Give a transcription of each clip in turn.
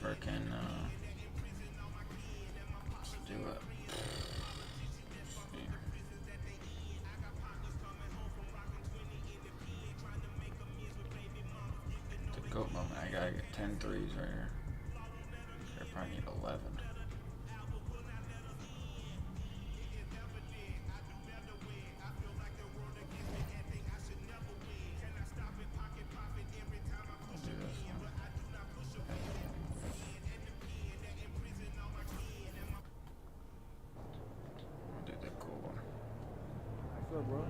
freaking let's do it. The GOAT moment. I gotta get 10 threes right here. I probably need 11. Bro.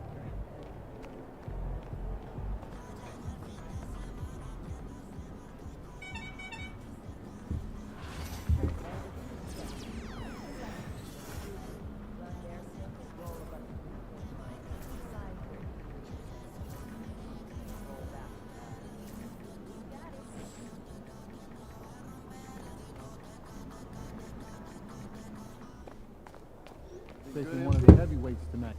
Facing one of the heavyweights tonight.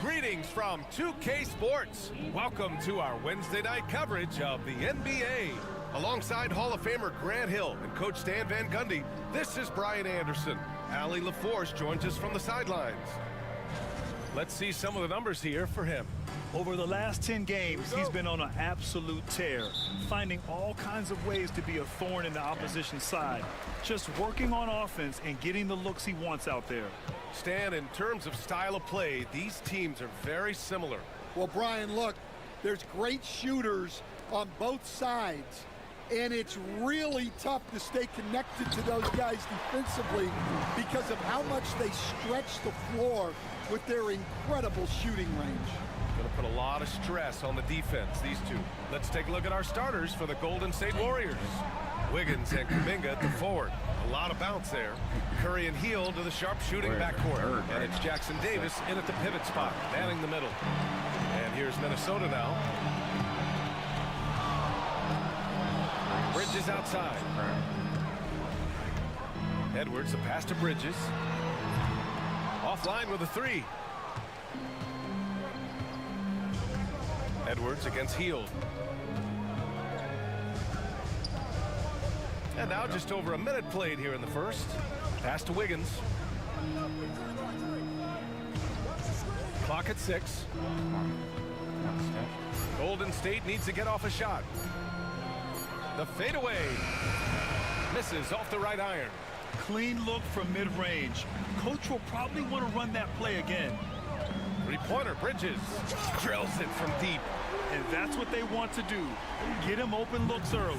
Greetings from 2K Sports. Welcome to our Wednesday night coverage of the NBA. Alongside Hall of Famer Grant Hill and Coach Stan Van Gundy, this is Brian Anderson. Allie LaForce joins us from the sidelines. Let's see some of the numbers here for him. Over the last 10 games, he's been on an absolute tear, finding all kinds of ways to be a thorn in the opposition's side, just working on offense and getting the looks he wants out there. Stan, in terms of style of play, these teams are very similar. Well, Brian, look, there's great shooters on both sides, and it's really tough to stay connected to those guys defensively because of how much they stretch the floor with their incredible shooting range. Going to put a lot of stress on the defense, these two. Let's take a look at our starters for the Golden State Warriors. Wiggins and Kuminga at the forward. A lot of bounce there. Curry and Hield to the sharp-shooting backcourt. And it's Jackson Davis in at the pivot spot, manning the middle. And here's Minnesota now. Bridges outside. Edwards, a pass to Bridges. Offline with a three. Edwards against Hield. And now just over a minute played here in the first. Pass to Wiggins. Clock at 6. Golden State needs to get off a shot. The fadeaway. Misses off the right iron. Clean look from mid-range. Coach will probably want to run that play again. Three-pointer, Bridges. Drills it from deep. And that's what they want to do. Get him open looks early.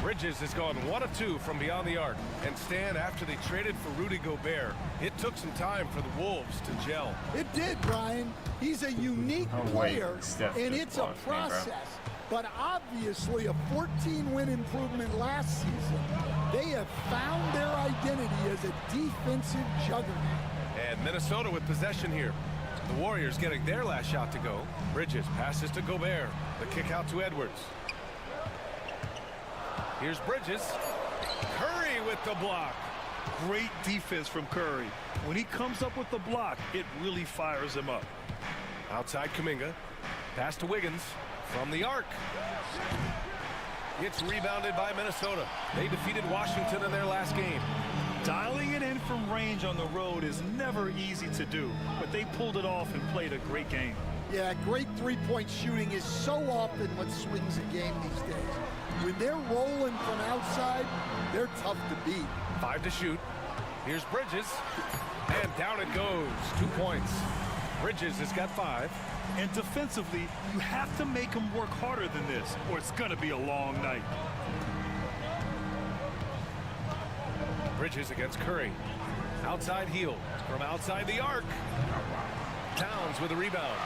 Bridges has gone 1 of 2 from beyond the arc. And Stan, after they traded for Rudy Gobert, it took some time for the Wolves to gel. It did, Brian. He's a unique player, and it's a process. But obviously a 14-win improvement last season. They have found their identity as a defensive juggernaut. And Minnesota with possession here. The Warriors getting their last shot to go. Bridges passes to Gobert. The kick out to Edwards. Here's Bridges. Curry with the block. Great defense from Curry. When he comes up with the block, it really fires him up. Outside Kuminga. Pass to Wiggins. from the arc. It's rebounded by Minnesota. They defeated Washington in their last game. Dialing it in from range on the road is never easy to do, but they pulled it off and played a great game. Yeah, great three-point shooting is so often what swings a game these days. When they're rolling from outside, they're tough to beat. 5 to shoot. Here's Bridges. And down it goes. 2 points. Bridges has got 5. And defensively, you have to make them work harder than this, or it's going to be a long night. Bridges against Curry. Outside heel from outside the arc. Towns with a rebound.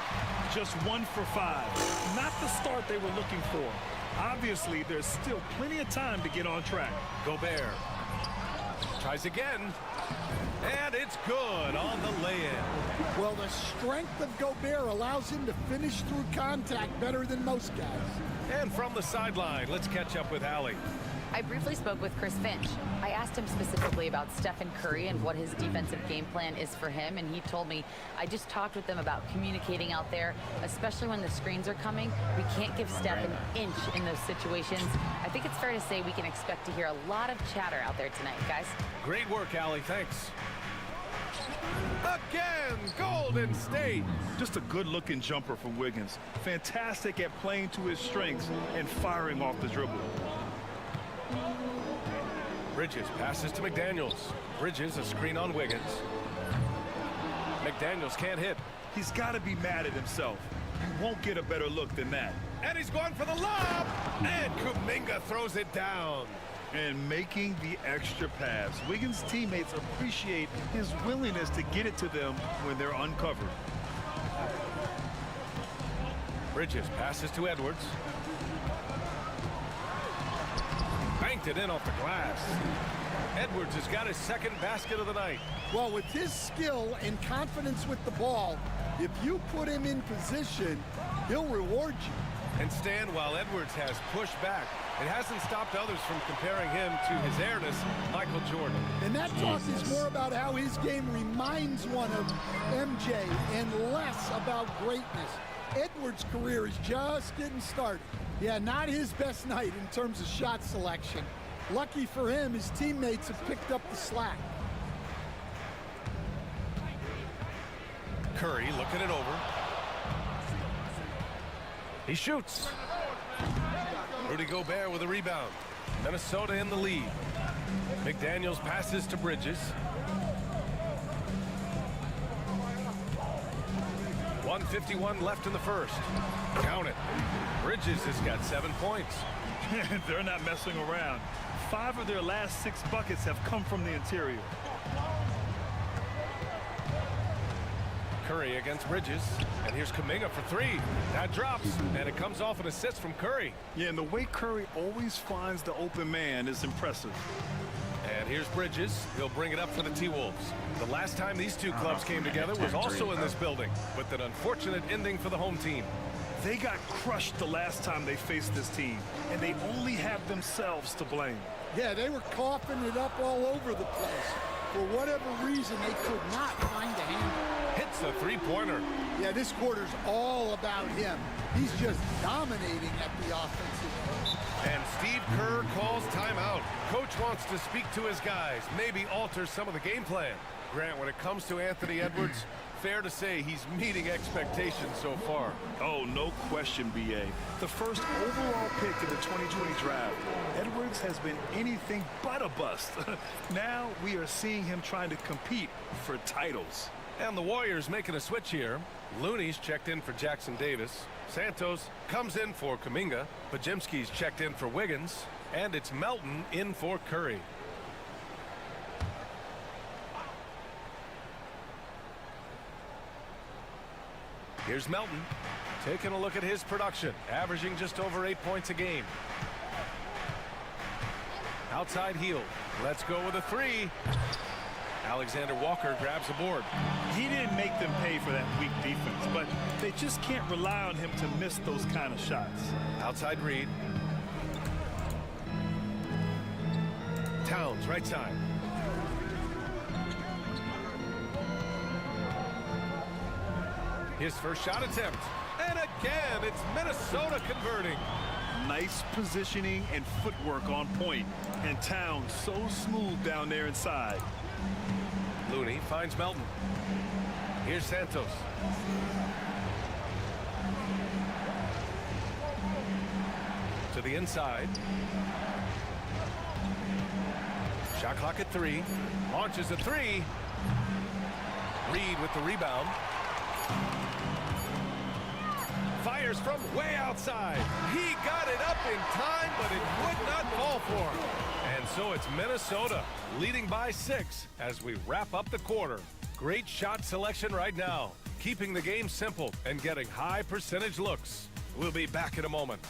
Just 1 for 5. Not the start they were looking for. Obviously, there's still plenty of time to get on track. Gobert tries again. And it's good on the lay-in. Well, the strength of Gobert allows him to finish through contact better than most guys. And from the sideline, let's catch up with Allie. I briefly spoke with Chris Finch. I asked him specifically about Stephen Curry and what his defensive game plan is for him, and he told me, I just talked with them about communicating out there, especially when the screens are coming. We can't give Steph an inch in those situations. I think it's fair to say we can expect to hear a lot of chatter out there tonight, guys. Great work, Allie. Thanks. Again, Golden State. Just a good-looking jumper from Wiggins. Fantastic at playing to his strengths and firing off the dribble. Bridges passes to McDaniels. Bridges, a screen on Wiggins. McDaniels can't hit. He's got to be mad at himself. You won't get a better look than that. And he's going for the lob. And Kuminga throws it down. And making the extra pass. Wiggins' teammates appreciate his willingness to get it to them when they're uncovered. Bridges passes to Edwards. Banked it in off the glass. Edwards has got his second basket of the night. Well, with his skill and confidence with the ball, if you put him in position, he'll reward you. And Stan, while Edwards has pushed back, it hasn't stopped others from comparing him to his airness, Michael Jordan. And that talk is more about how his game reminds one of MJ and less about greatness. Edwards' career is just getting started. Yeah, not his best night in terms of shot selection. Lucky for him, his teammates have picked up the slack. Curry looking it over. He shoots. Rudy Gobert with a rebound. Minnesota in the lead. McDaniels passes to Bridges. 1:51 left in the first. Count it. Bridges has got 7 points. They're not messing around. 5 of their last 6 buckets have come from the interior. Curry against Bridges. And here's Kuminga for 3. That drops. And it comes off an assist from Curry. Yeah, and the way Curry always finds the open man is impressive. And here's Bridges. He'll bring it up for the T-Wolves. The last time these two clubs came together was also in this building, with an unfortunate ending for the home team. They got crushed the last time they faced this team, and they only have themselves to blame. Yeah, they were coughing it up all over the place. For whatever reason, they could not find a handle. Hits a three-pointer. Yeah, this quarter's all about him. He's just dominating at the offensive end. And Steve Kerr calls timeout. Coach wants to speak to his guys, maybe alter some of the game plan. Grant, when it comes to Anthony Edwards, fair to say he's meeting expectations so far. Oh, no question, B.A. The first overall pick in the 2020 draft, Edwards has been anything but a bust. Now we are seeing him trying to compete for titles. And the Warriors making a switch here. Looney's checked in for Jackson Davis. Santos comes in for Kuminga. Pajemski's checked in for Wiggins. And it's Melton in for Curry. Here's Melton, taking a look at his production, averaging just over 8 points a game. Outside heel, let's go with a 3. Alexander Walker grabs the board. He didn't make them pay for that weak defense, but they just can't rely on him to miss those kind of shots. Outside Reed. Towns, right side. His first shot attempt. And again, it's Minnesota converting. Nice positioning and footwork on point. And Towns so smooth down there inside. Looney finds Melton. Here's Santos. To the inside. Shot clock at 3. Launches a 3. Reed with the rebound. Fires from way outside. He got it up in time, but it would not fall for him. And so it's Minnesota leading by 6 as we wrap up the quarter. Great shot selection right now, keeping the game simple and getting high percentage looks. We'll be back in a moment.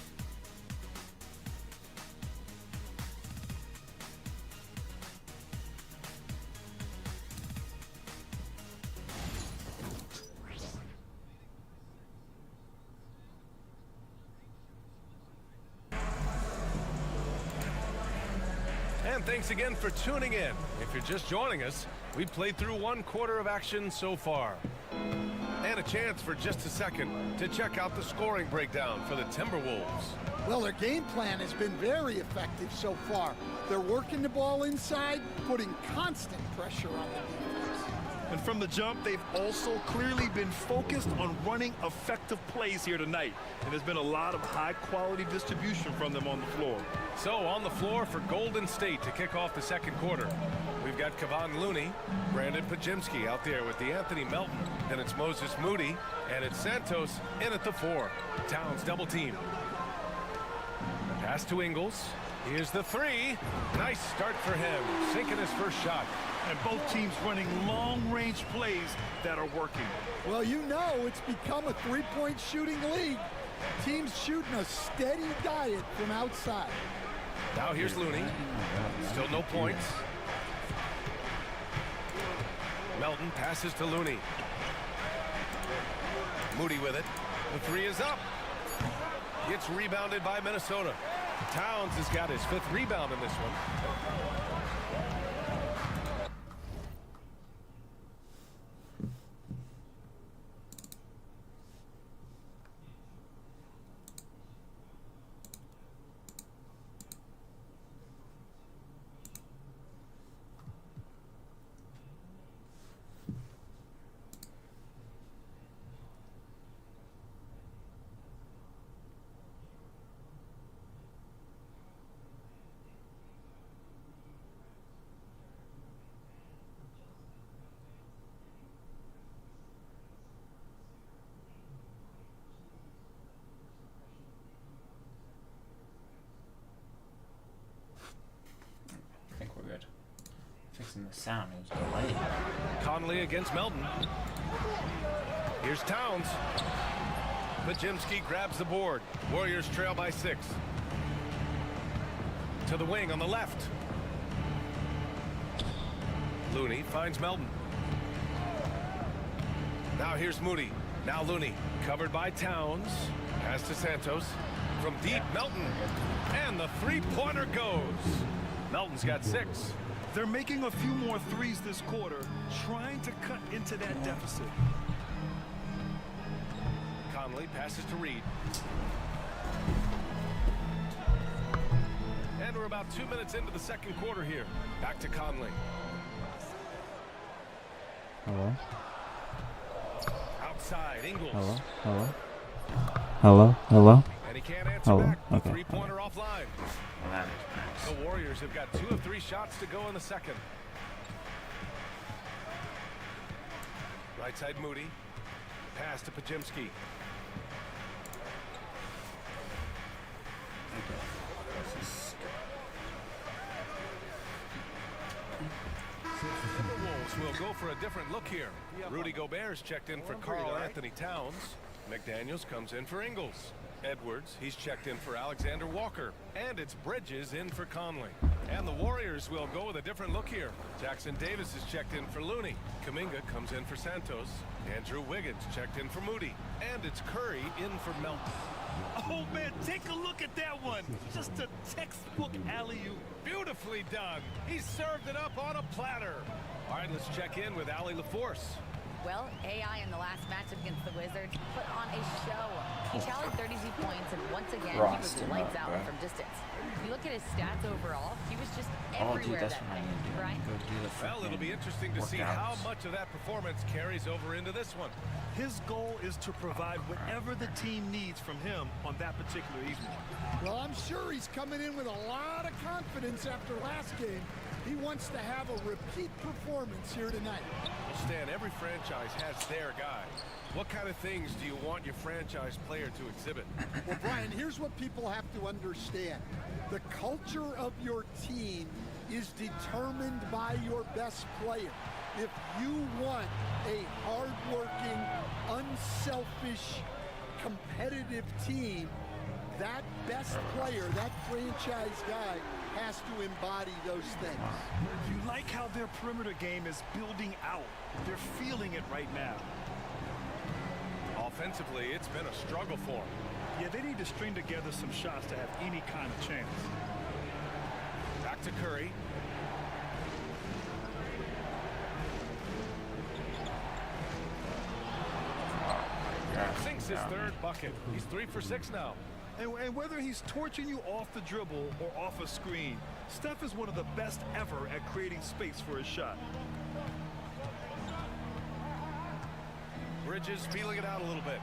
And thanks again for tuning in. If you're just joining us, we've played through 1 quarter of action so far. And a chance for just a second to check out the scoring breakdown for the Timberwolves. Well, their game plan has been very effective so far. They're working the ball inside, putting constant pressure on the defense. And from the jump, they've also clearly been focused on running effective plays here tonight. And there's been a lot of high-quality distribution from them on the floor. So on the floor for Golden State to kick off the second quarter. We've got Kevon Looney, Brandon Pajemski out there with DeAnthony Melton, and it's Moses Moody, and it's Santos in at the 4. Towns double team. Pass to Ingles. Here's the 3. Nice start for him, sinking his first shot. And both teams running long-range plays that are working. Well, you know it's become a three-point shooting league. Teams shooting a steady diet from outside. Now here's Looney. Still no points. Melton passes to Looney. Moody with it. The 3 is up. Gets rebounded by Minnesota. Towns has got his 5th rebound in this one. Fixing the sound, it was delayed. Conley against Melton. Here's Towns. Pajemski grabs the board. Warriors trail by 6. To the wing on the left. Looney finds Melton. Now here's Moody. Now Looney. Covered by Towns. Pass to Santos. From deep, Melton. And the 3-pointer goes. Melton's got 6. They're making a few more threes this quarter, trying to cut into that deficit. Conley passes to Reed. And we're about 2 minutes into the second quarter here. Back to Conley. Hello? Outside, Ingles. Hello? Hello? Hello? Hello? And he can't answer Hello? back. The Okay. 3-pointer offline. Well, that is nice. The Warriors have got 2 of 3 shots to go in the second. Right side Moody. Pass to Pajemski. The Wolves will go for a different look here. Rudy Gobert's checked in for Karl Anthony Towns. McDaniels comes in for Ingles. Edwards, he's checked in for Alexander Walker. And it's Bridges in for Conley. And the Warriors will go with a different look here. Jackson Davis is checked in for Looney. Kuminga comes in for Santos. Andrew Wiggins checked in for Moody. And it's Curry in for Melton. Oh, man, take a look at that one. Just a textbook alley-oop. Beautifully done. He served it up on a platter. All right, let's check in with Allie LaForce. Well, AI in the last matchup against the Wizards put on a show. He tallied 32 points, and once again, he was Rossed him lights up, out bro. from distance. If you look at his stats overall, he was just Oh, dude, everywhere that's that what I night, need to do. right? Go do the Well, it'll be fucking interesting to see how workouts. much of that performance carries over into this one. His goal is to provide whatever the team needs from him on that particular evening. Well, I'm sure he's coming in with a lot of confidence after last game. He wants to have a repeat performance here tonight. Well, Stan, every franchise has their guy. What kind of things do you want your franchise player to exhibit? Well, Brian, here's what people have to understand. The culture of your team is determined by your best player. If you want a hardworking, unselfish, competitive team, that best player, that franchise guy, has to embody those things. You like how their perimeter game is building out. They're feeling it right now. Offensively, it's been a struggle for them. Yeah, they need to string together some shots to have any kind of chance. Back to Curry. Sinks his third bucket. He's 3 for 6 now. And whether he's torching you off the dribble or off a screen, Steph is one of the best ever at creating space for his shot. Bridges feeling it out a little bit.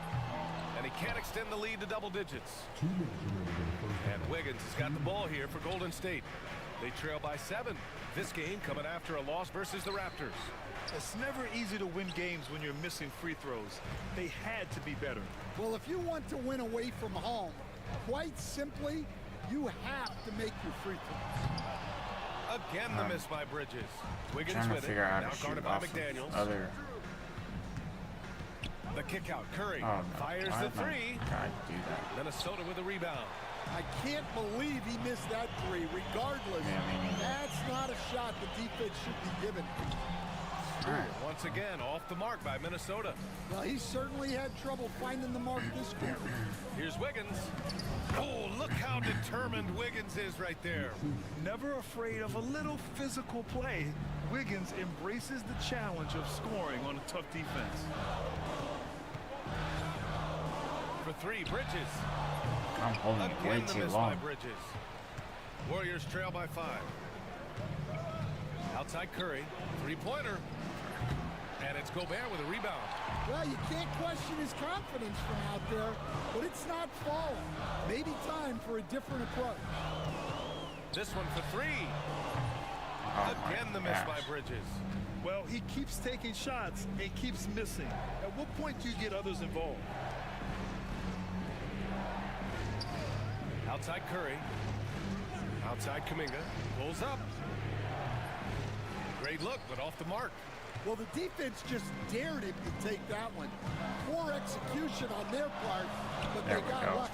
And he can't extend the lead to double digits. And Wiggins has got the ball here for Golden State. They trail by 7. This game coming after a loss versus the Raptors. It's never easy to win games when you're missing free throws. They had to be better. Well, if you want to win away from home, quite simply, you have to make your free throws. Again, the miss by Bridges. Wiggins Trying to with it. figure out Now how to shoot guarded by off of McDaniels. other. The kick out. Curry Oh, no. fires Why the did my three. guy do that? Minnesota with a rebound. I can't believe he missed that three. Regardless, Yeah, me neither. that's not a shot the defense should be given. All right. Once again, off the mark by Minnesota. Well, he certainly had trouble finding the mark this quarter. Here's Wiggins. Oh, look how determined Wiggins is right there. Never afraid of a little physical play, Wiggins embraces the challenge of scoring on a tough defense. For 3, Bridges. I'm holding it way Again, the too miss long. by Bridges. Warriors trail by 5. Outside Curry. 3-pointer. And it's Gobert with a rebound. Well, you can't question his confidence from out there, but it's not falling. Maybe time for a different approach. This one for 3. Oh my Again, the miss gosh. by Bridges. Well, he keeps taking shots and keeps missing. At what point do you get others involved? Outside Curry. Outside Kuminga. Pulls up. Great look, but off the mark. Well, the defense just dared him to take that one. Poor execution on their part, but There they we got go. lucky.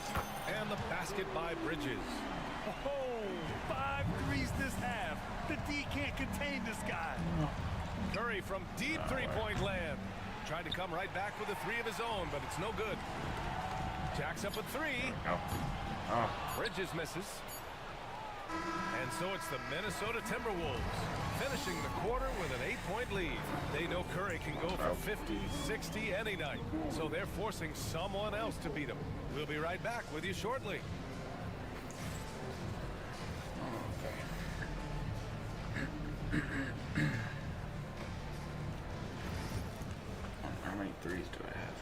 And the basket by Bridges. Oh, 5 threes this half. The D can't contain this guy. Curry from deep three-point land. Tried to come right back with a 3 of his own, but it's no good. Jacks up a 3. Oh. Oh. Bridges misses. And so it's the Minnesota Timberwolves finishing the quarter with an 8-point lead. They know Curry can go for 50, 60 any night. So they're forcing someone else to beat him. We'll be right back with you shortly. How many threes do I have?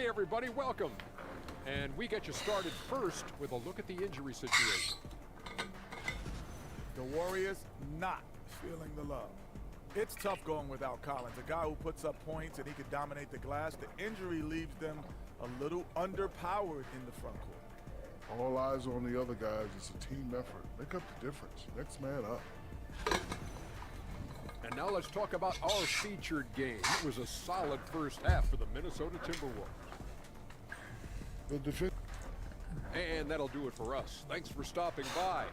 Hey everybody, welcome. And we get you started first with a look at the injury situation. The Warriors not feeling the love. It's tough going without Collins, a guy who puts up points and he can dominate the glass. The injury leaves them a little underpowered in the front court. All eyes on the other guys. It's a team effort. Make up the difference. Next man up. And now let's talk about our featured game. It was a solid first half for the Minnesota Timberwolves. The defense. And that'll do it for us. Thanks for stopping by.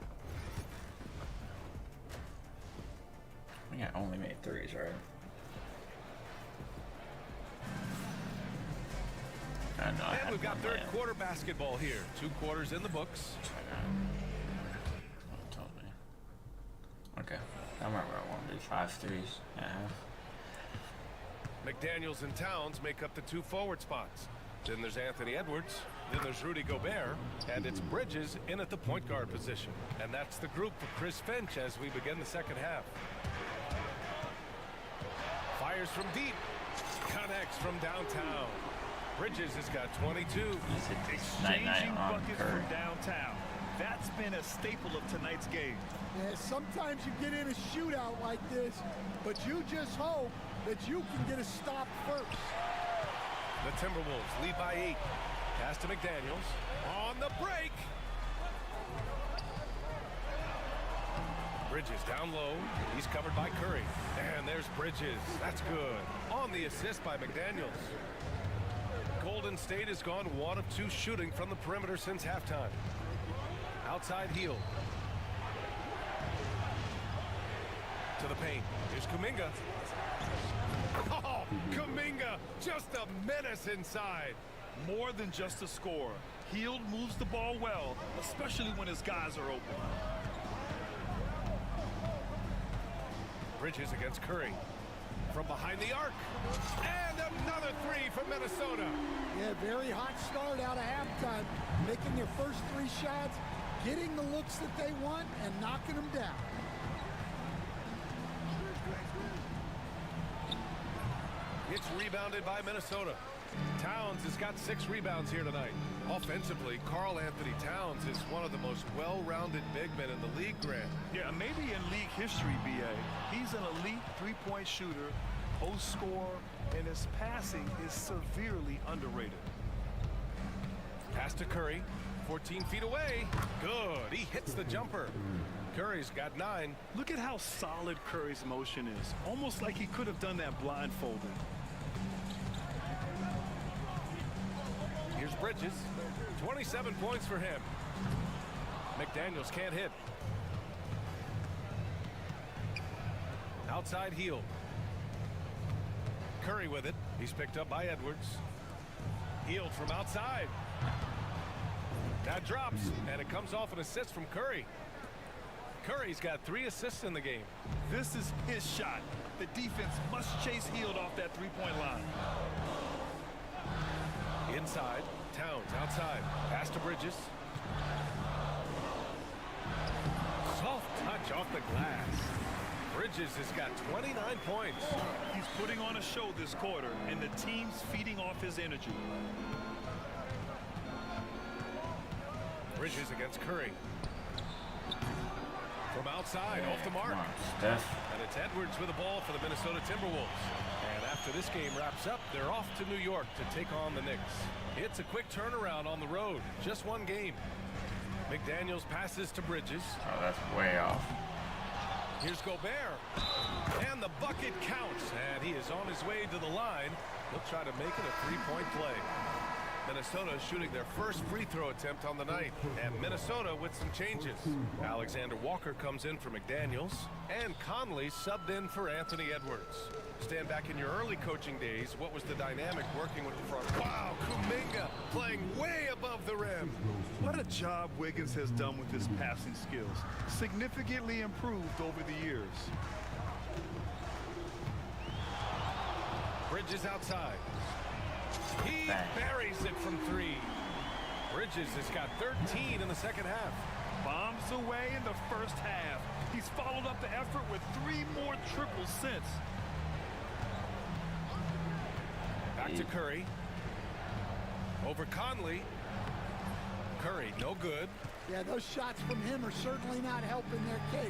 I think I only made threes, right? I know. I And had we've got one third land. quarter basketball here. 2 quarters in the books. Oh, told me. Okay. I remember I wanted to do 5 threes and a half. McDaniels and Towns make up the 2 forward spots. Then there's Anthony Edwards. Then there's Rudy Gobert. And it's Bridges in at the point guard position. And that's the group for Chris Finch as we begin the second half. Fires from deep. Connects from downtown. Bridges has got 22. Exchanging buckets from downtown. That's been a staple of tonight's game. Yeah, sometimes you get in a shootout like this, but you just hope that you can get a stop first. The Timberwolves lead by 8. Pass to McDaniels. On the break. Bridges down low. He's covered by Curry. And there's Bridges. That's good. On the assist by McDaniels. Golden State has gone 1 of 2 shooting from the perimeter since halftime. Outside heel. To the paint. Here's Kuminga. Oh, Kuminga, just a menace inside. More than just a scorer. Hield moves the ball well, especially when his guys are open. Bridges against Curry. From behind the arc. And another 3 from Minnesota. Yeah, very hot start out of halftime. Making their first 3 shots, getting the looks that they want, and knocking them down. It's rebounded by Minnesota. Towns has got 6 rebounds here tonight. Offensively, Karl Anthony Towns is one of the most well-rounded big men in the league, Grant. Yeah, maybe in league history, B.A. He's an elite 3-point shooter, post scorer, and his passing is severely underrated. Pass to Curry. 14 feet away. Good. He hits the jumper. Curry's got 9. Look at how solid Curry's motion is. Almost like he could have done that blindfolded. Here's Bridges. 27 points for him. McDaniels can't hit. Outside heel. Curry with it. He's picked up by Edwards. Healed from outside. That drops, and it comes off an assist from Curry. Curry's got 3 assists in the game. This is his shot. The defense must chase Hield off that 3-point line. Inside, Towns outside. Pass to Bridges. Soft touch off the glass. Bridges has got 29 points. He's putting on a show this quarter, and the team's feeding off his energy. Bridges against Curry. From outside, off the mark. Steph. And it's Edwards with the ball for the Minnesota Timberwolves. And after this game wraps up, they're off to New York to take on the Knicks. It's a quick turnaround on the road. Just 1 game. McDaniels passes to Bridges. Oh, that's way off. Here's Gobert. And the bucket counts. And he is on his way to the line. He'll try to make it a 3-point play. Minnesota is shooting their first free throw attempt on the night. And Minnesota with some changes. Alexander Walker comes in for McDaniels. And Conley subbed in for Anthony Edwards. Stand back in your early coaching days. What was the dynamic working with the front? Wow, Kuminga playing way above the rim. What a job Wiggins has done with his passing skills. Significantly improved over the years. Bridges outside. He buries it from 3. Bridges has got 13 in the second half. Bombs away in the first half. He's followed up the effort with 3 more triples since. Back to Curry. Over Conley. Curry, no good. Yeah, those shots from him are certainly not helping their case.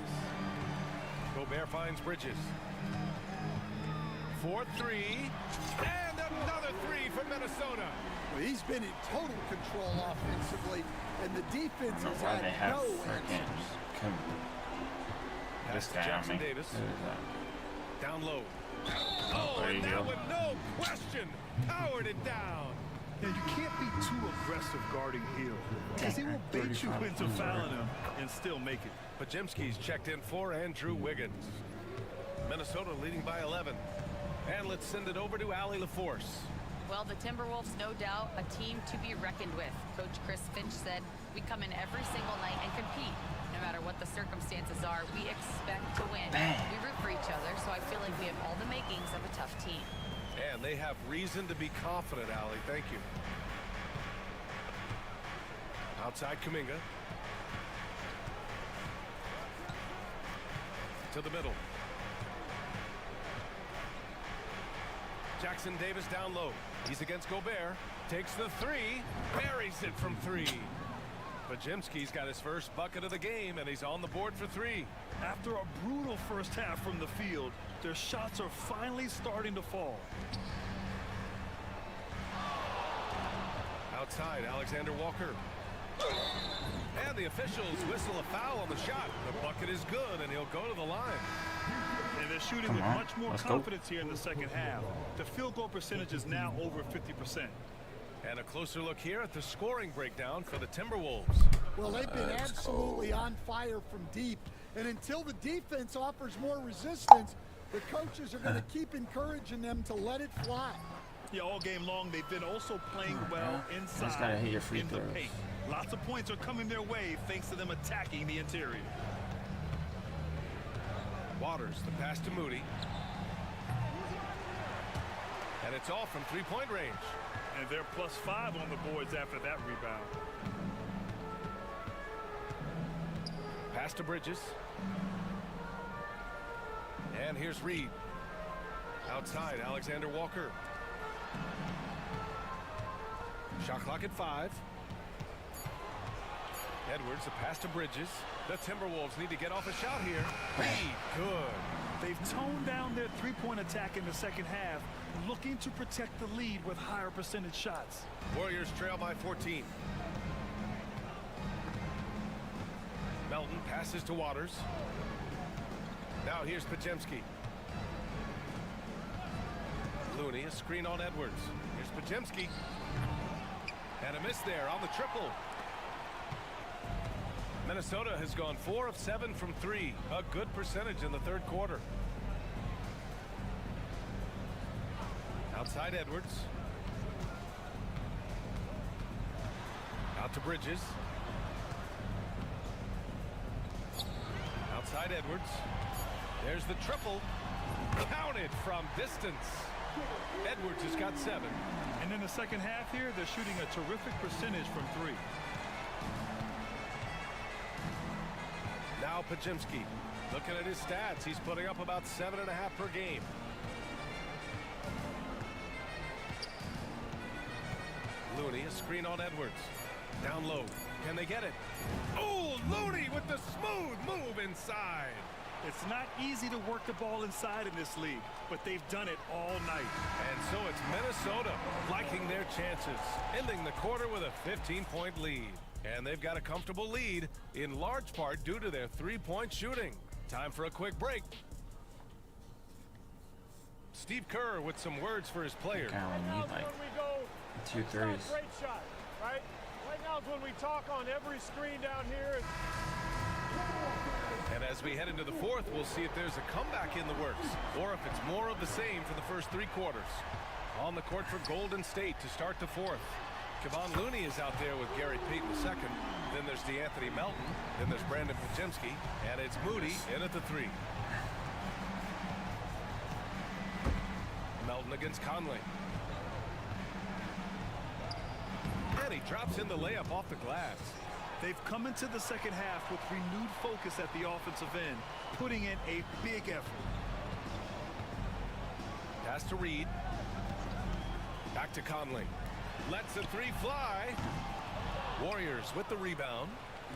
Gobert finds Bridges. 4-3. And another 3 for Minnesota. Well, he's been in total control offensively, and the defense has Why they had have no freaking answers. Pass to Jackson Davis. Down low. Oh, and that one, no question, powered it down. Now, you can't be too aggressive guarding Hield, because he will bait you into fouling him and still make it. Pajemski's checked in for Andrew Wiggins. Minnesota leading by 11. And let's send it over to Allie LaForce. Well, the Timberwolves, no doubt, a team to be reckoned with. Coach Chris Finch said, we come in every single night and compete. No matter what the circumstances are, we expect to win. We root for each other, so I feel like we have all the makings of a tough team. And they have reason to be confident, Allie. Thank you. Outside Kuminga. To the middle. Jackson Davis down low. He's against Gobert. Takes the three. Buries it from three. Podziemski's got his first bucket of the game, and he's on the board for three. After a brutal first half from the field, their shots are finally starting to fall. Outside, Alexander Walker. And the officials whistle a foul on the shot. The bucket is good, and he'll go to the line. And they're shooting with much more confidence here in the second half. The field goal percentage is now over 50%. And a closer look here at the scoring breakdown for the Timberwolves. Well, they've been absolutely on fire from deep. And until the defense offers more resistance, the coaches are going to keep encouraging them to let it fly. Yeah, all game long, they've been also playing well inside gotta hit your free in the throws. paint. Lots of points are coming their way thanks to them attacking the interior. Waters, the pass to Moody. And it's off from three-point range. And they're +5 on the boards after that rebound. Pass to Bridges. And here's Reed. Outside, Alexander Walker. Shot clock at 5. Edwards, a pass to Bridges. The Timberwolves need to get off a shot here. Reed, good. They've toned down their three-point attack in the second half, looking to protect the lead with higher percentage shots. Warriors trail by 14. Melton passes to Waters. Now here's Podziemski. Looney, a screen on Edwards. Here's Podziemski. And a miss there on the triple. Minnesota has gone 4 of 7 from 3. A good percentage in the third quarter. Outside Edwards. Out to Bridges. Outside Edwards. There's the triple. Counted from distance. Edwards has got 7. And in the second half here, they're shooting a terrific percentage from 3. Now Podziemski. Looking at his stats, he's putting up about 7.5 per game. Looney, a screen on Edwards. Down low. Can they get it? Oh, Looney with the smooth move inside. It's not easy to work the ball inside in this league, but they've done it all night. And so it's Minnesota liking their chances, ending the quarter with a 15-point lead. And they've got a comfortable lead, in large part due to their three-point shooting. Time for a quick break. Steve Kerr with some words for his players. I only need like 2 threes. Great shot, right? Right now is when we talk on every screen down here. And as we head into the fourth, we'll see if there's a comeback in the works, or if it's more of the same for the first 3 quarters. On the court for Golden State to start the fourth. Kevon Looney is out there with Gary Payton II. Then there's DeAnthony Melton. Then there's Brandon Podziemski. And it's Moody in at the 3. Melton against Conley. And he drops in the layup off the glass. They've come into the second half with renewed focus at the offensive end, putting in a big effort. Pass to Reed. Back to Conley. Lets the 3 fly. Warriors with the rebound.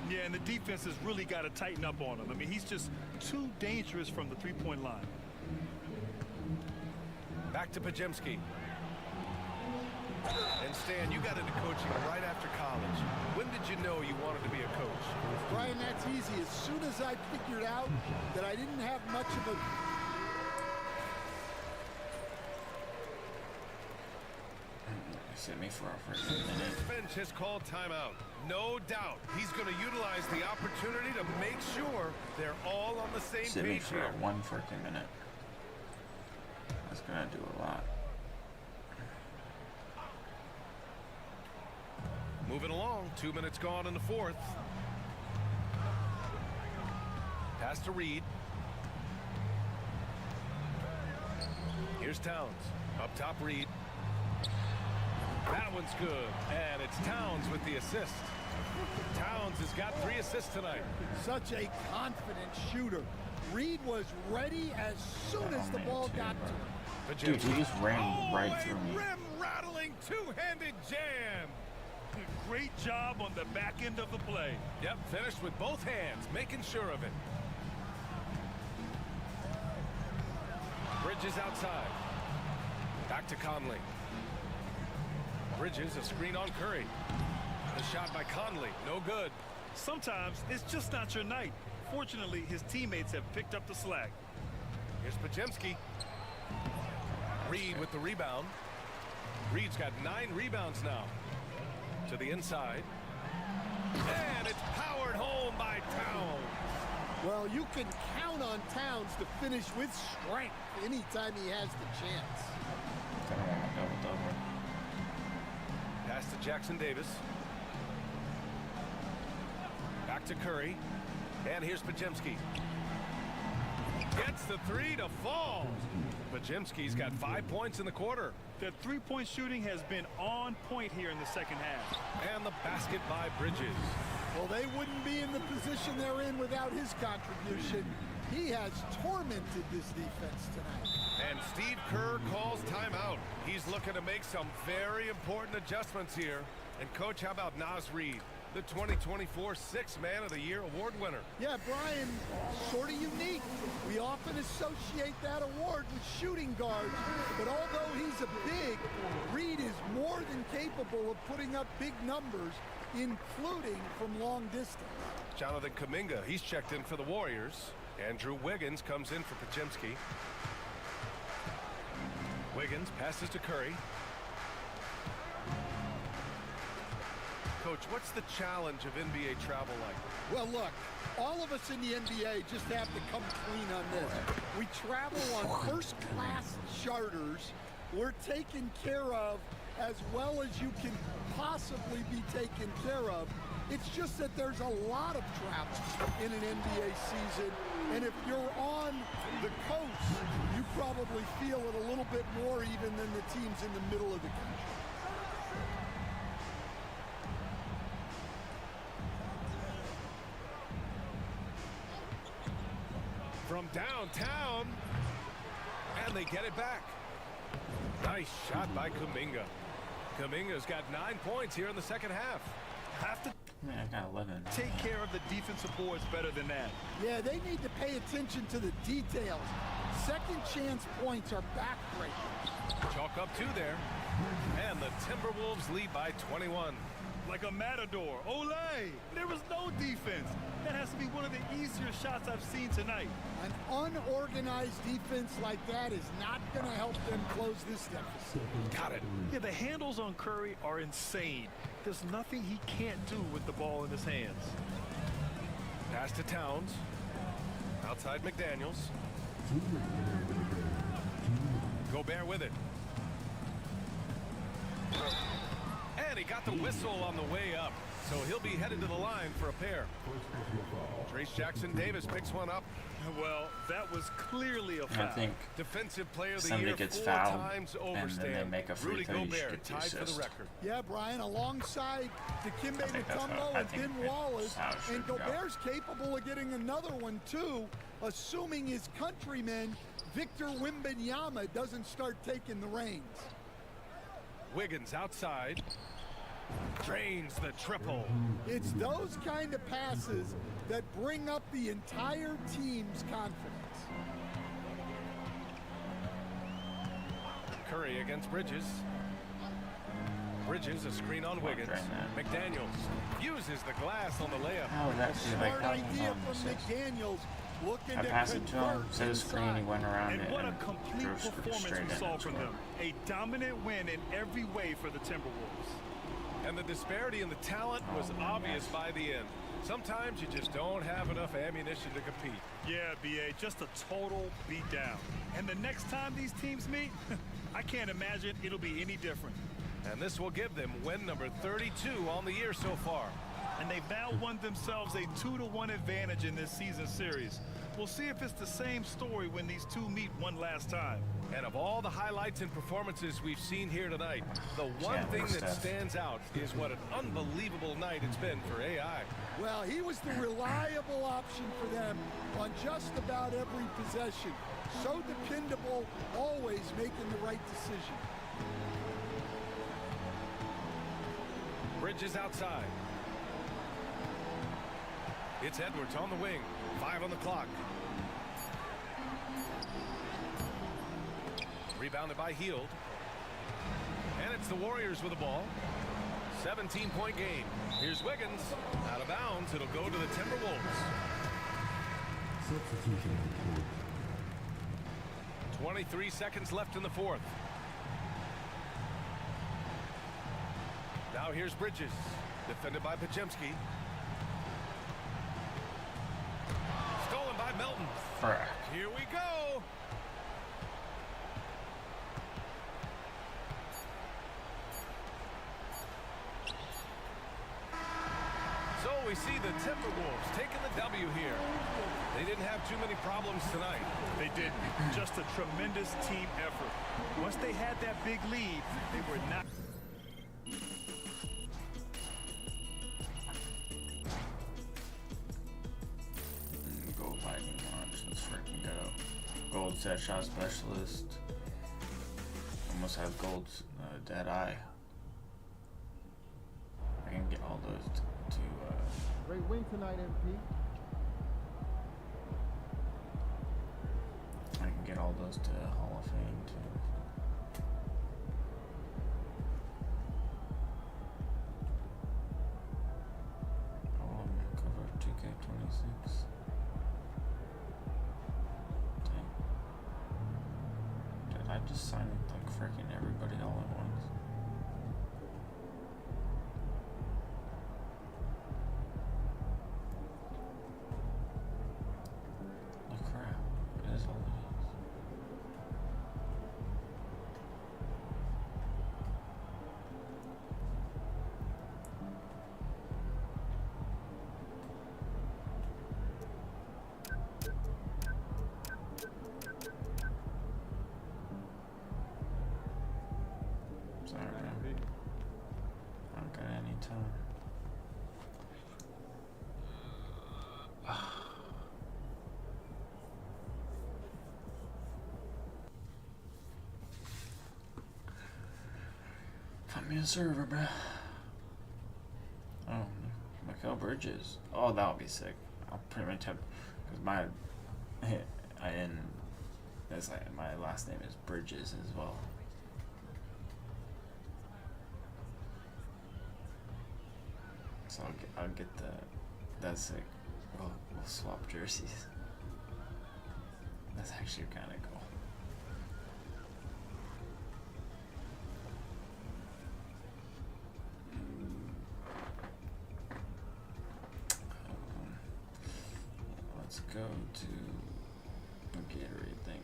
Yeah, and the defense has really got to tighten up on him. I mean, he's just too dangerous from the three-point line. Back to Podziemski. And Stan, you got into coaching right after college. When did you know you wanted to be a coach? Brian, that's easy. As soon as I figured out that I didn't have much of a... Sit me for a first minute. Finch has called timeout. No doubt he's going to utilize the opportunity to make sure they're all on the same Sit me page for here. 1 freaking minute. That's gonna do a lot. Moving along, 2 minutes gone in the fourth. Pass to Reed. Here's Towns. Up top, Reed. That one's good. And it's Towns with the assist. Towns has got 3 assists tonight. Such a confident shooter. Reed was ready as soon as the ball got to him. Dude, he just ran right through me. Rim-rattling two-handed jam. Great job on the back end of the play. Yep, finished with both hands, making sure of it. Bridges outside. Back to Conley. Bridges, a screen on Curry. The shot by Conley, no good. Sometimes it's just not your night. Fortunately, his teammates have picked up the slack. Here's Podziemski. Reed with the rebound. Reed's got 9 rebounds now. To the inside. And it's powered home by Towns. Well, you can count on Towns to finish with strength anytime he has the chance. I don't want a double-double. Pass to Jackson Davis. Back to Curry. And here's Podziemski. Gets the 3 to fall. Podziemski's got 5 points in the quarter. The three-point shooting has been on point here in the second half. And the basket by Bridges. Well, they wouldn't be in the position they're in without his contribution. He has tormented this defense tonight. And Steve Kerr calls timeout. He's looking to make some very important adjustments here. And Coach, how about Naz Reid, the 2024 Sixth Man of the Year award winner? Yeah, Brian, sort of unique. We often associate that award with shooting guards, but although he's a big, Reid is more than capable of putting up big numbers, including from long distance. Jonathan Kuminga, he's checked in for the Warriors. Andrew Wiggins comes in for Podziemski. Wiggins passes to Curry. Coach, what's the challenge of NBA travel like? Well, look, all of us in the NBA just have to come clean on this. We travel on first-class charters. We're taken care of as well as you can possibly be taken care of. It's just that there's a lot of travel in an NBA season, and if you're on the coast, you probably feel it a little bit more even than the teams in the middle of the country. From downtown, and they get it back. Nice shot by Kuminga. Kuminga's got 9 points here in the second half. Have to Man, I got 11. take care of the defensive boards better than that. Yeah, they need to pay attention to the details. Second chance points are backbreakers. Chalk up 2 there. And the Timberwolves lead by 21. Like a matador. Olay! There was no defense. That has to be one of the easier shots I've seen tonight. An unorganized defense like that is not going to help them close this deficit. Got it. Yeah, the handles on Curry are insane. There's nothing he can't do with the ball in his hands. Pass to Towns. Outside McDaniels. Gobert with it. And he got the whistle on the way up, so he'll be headed to the line for a pair. Trace Jackson Davis picks one up. Well, that was clearly a foul. I think Defensive Player of the somebody Year gets 4 fouled, times and then they overstand. make a free Rudy throw, you should Gobert get the tied for the assist. record. Yeah, Brian, alongside Dikembe I think that's Mutombo what- I and think Ben it- Wallace, how it and should go. Gobert's capable of getting another one too, assuming his countryman Victor Wembanyama doesn't start taking the reins. Wiggins outside. Drains the triple. It's those kind of passes that bring up the entire team's confidence. Curry against Bridges. Bridges, a screen on Wiggins. right, McDaniels uses the glass on the layup. How would that feel Smart like idea on from assist? McDaniels, looking I to passed it to him, convert set a screen, he inside. went around And it, what a and complete drove performance straight we in saw and from scored. them. A dominant win in every way for the Timberwolves. And the disparity in the talent was obvious by the end. Sometimes you just don't have enough ammunition to compete. Yeah, BA, just a total beatdown. And the next time these teams meet, I can't imagine it'll be any different. And this will give them win number 32 on the year so far. And they've now won themselves a 2-1 advantage in this season series. We'll see if it's the same story when these two meet one last time. And of all the highlights and performances we've seen here tonight, the one thing that stands out is what an unbelievable night it's been for AI. Well, he was the reliable option for them on just about every possession. So dependable, always making the right decision. Bridges outside. It's Edwards on the wing. 5 on the clock. Rebounded by Hield. And it's the Warriors with the ball. 17-point game. Here's Wiggins. Out of bounds. It'll go to the Timberwolves. Substitution complete. 23 seconds left in the fourth. Now here's Bridges. Defended by Pajemski. Stolen by Melton. Frack. Here we go. So we see the Timberwolves taking the W here. They didn't have too many problems tonight. They didn't. Just a tremendous team effort. Once they had that big lead, they were not. Gold lightning launch. Let's freaking go. Gold set shot specialist. Almost has gold's dead eye. I can get all those to Great win tonight, MP. I can get all those to Hall of Fame too. Oh, I'm gonna cover 2K26. Dang. Did I just sign like freaking everybody all at once? Oh crap. It is all it is. Sorry, man. I don't got any time. Find me a server, bruh. Oh, Mikal Bridges. Oh, that would be sick. I'll pretty much have, because my, that's like, my last name is Bridges as well. So I'll get the, that's sick. We'll swap jerseys. That's actually kind of cool. Let's go to the Gatorade thing.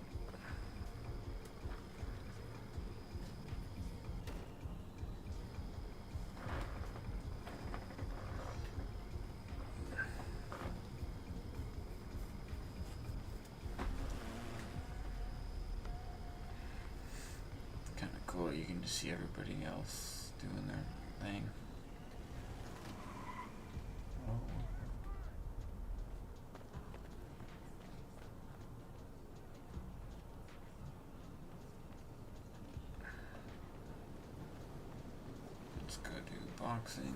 Kind of cool. You can just see everybody else doing their thing. Oh. Let's go do boxing.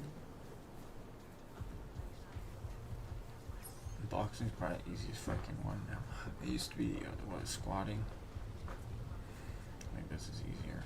Boxing's probably the easiest freaking one now. It used to be what, squatting. I think this is easier.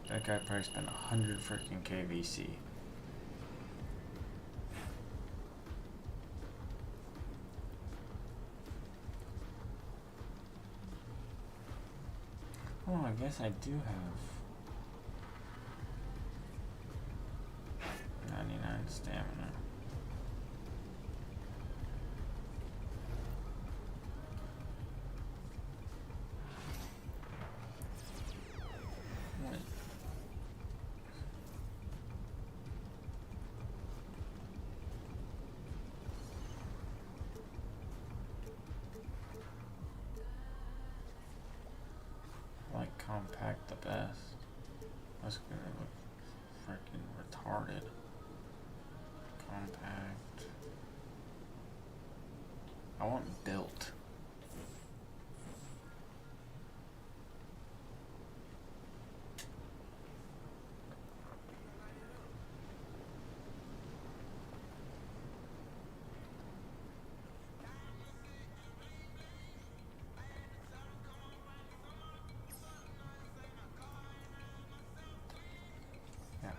That guy probably spent 100 freaking KVC. Oh, I guess I do have 99 stamina. Wait. I like compact the best. That's gonna look freaking retarded. Compact. I want built. Yeah.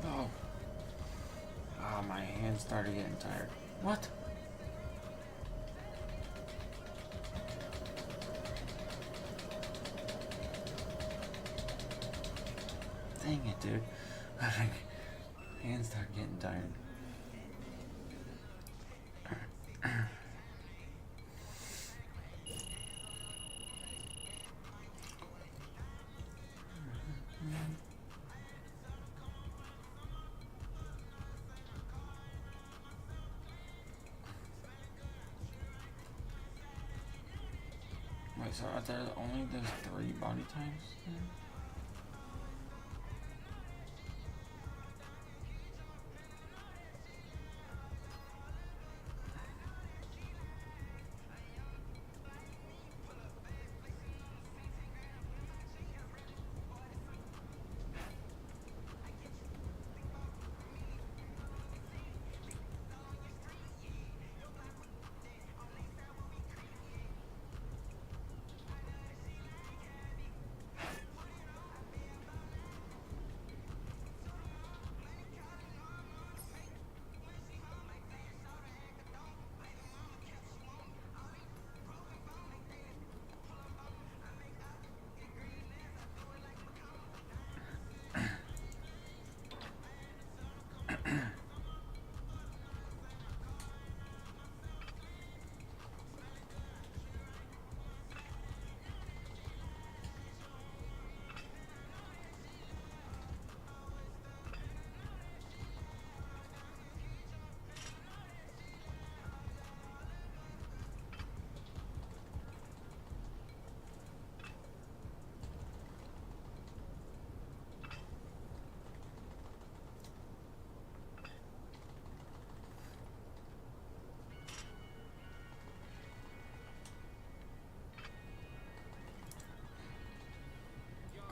Oh. Ah, my hands started getting tired. What? Dang it, dude. My hands start getting tired. Wait, so are there only those 3 body types then?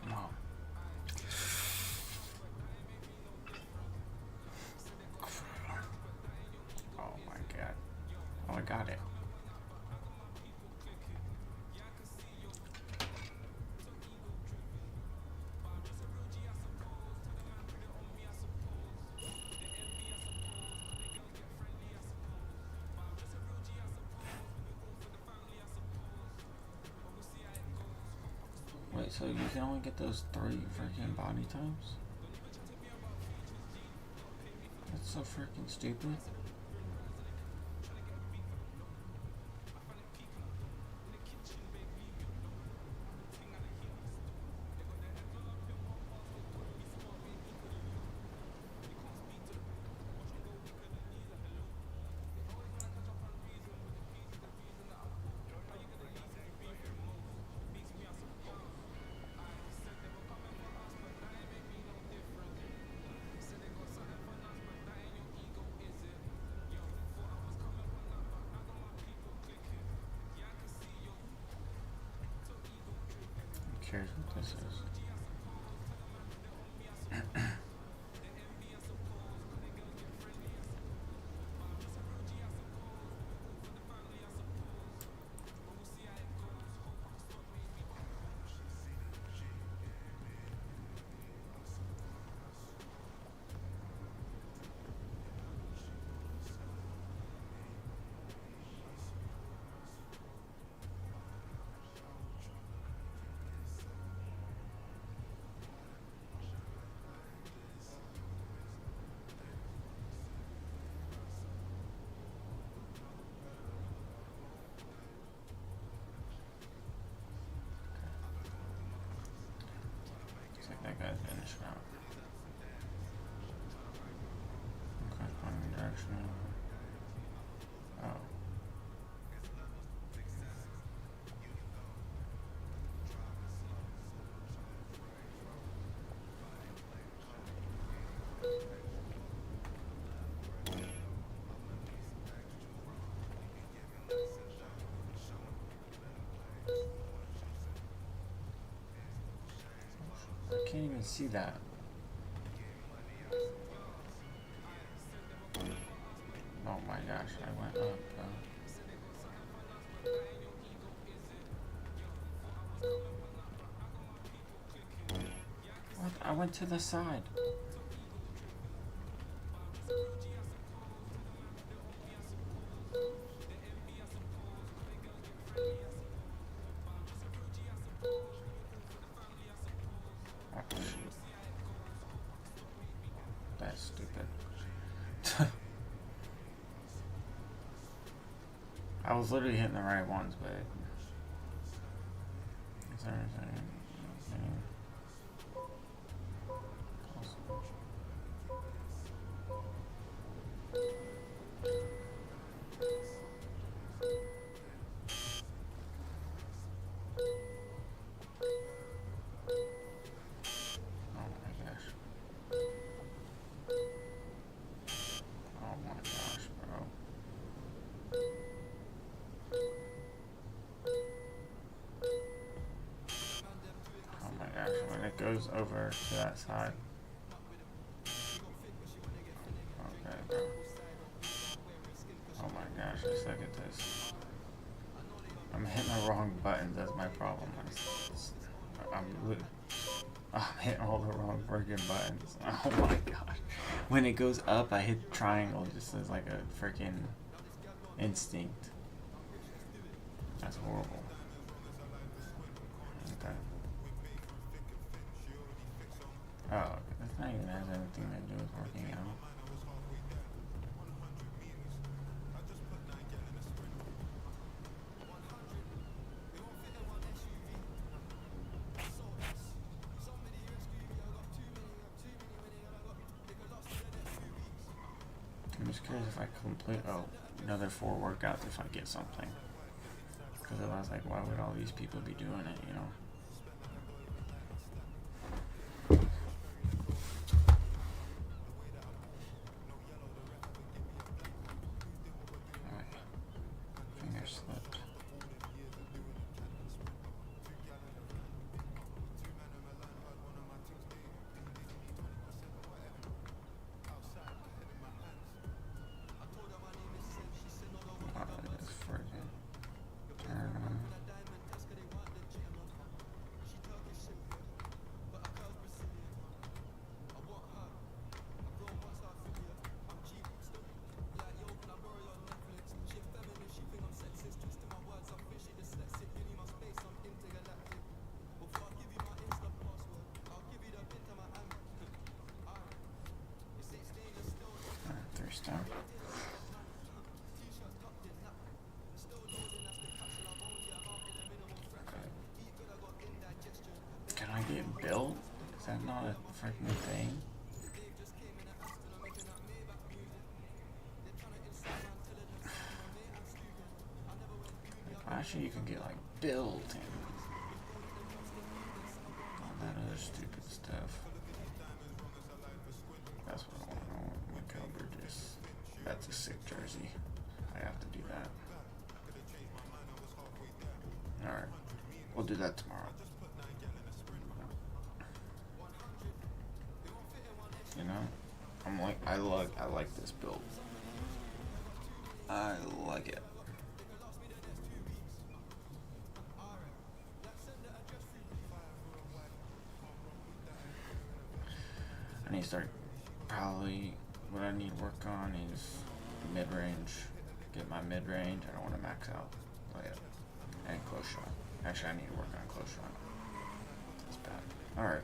Come on. Oh my god. Oh, I got it. Wait, so you can only get those 3 freaking body types? That's so freaking stupid. cares what this is? That guy's finished now. Okay, finding direction. Oh. I can't even see that. Oh my gosh, I went up. What? I went to the side. That's stupid. I was literally hitting the right ones, but is there anything? When it goes over to that side. Okay, bro. Oh my gosh, I suck at this. I'm hitting the wrong buttons, that's my problem. I'm hitting all the wrong freaking buttons. Oh my gosh. When it goes up, I hit triangle just as like a freaking instinct. That's horrible. Okay. Oh, that's not even has anything to do with working out. I'm just curious if I complete another 4 workouts if I get something. Because I was like, why would all these people be doing it, you know? Down. Can I get built? Is that not a freaking thing? Actually, you can get like built and all that other stupid stuff. That's what I want. I want my Bridges. That's a sick jersey. I have to do that. Alright. We'll do that tomorrow. like this build. I like it. I need to start, probably what I need to work on is mid-range. Get my mid-range. I don't want to max out. Oh yeah. And close shot. Actually, I need to work on close shot. That's bad. Alright.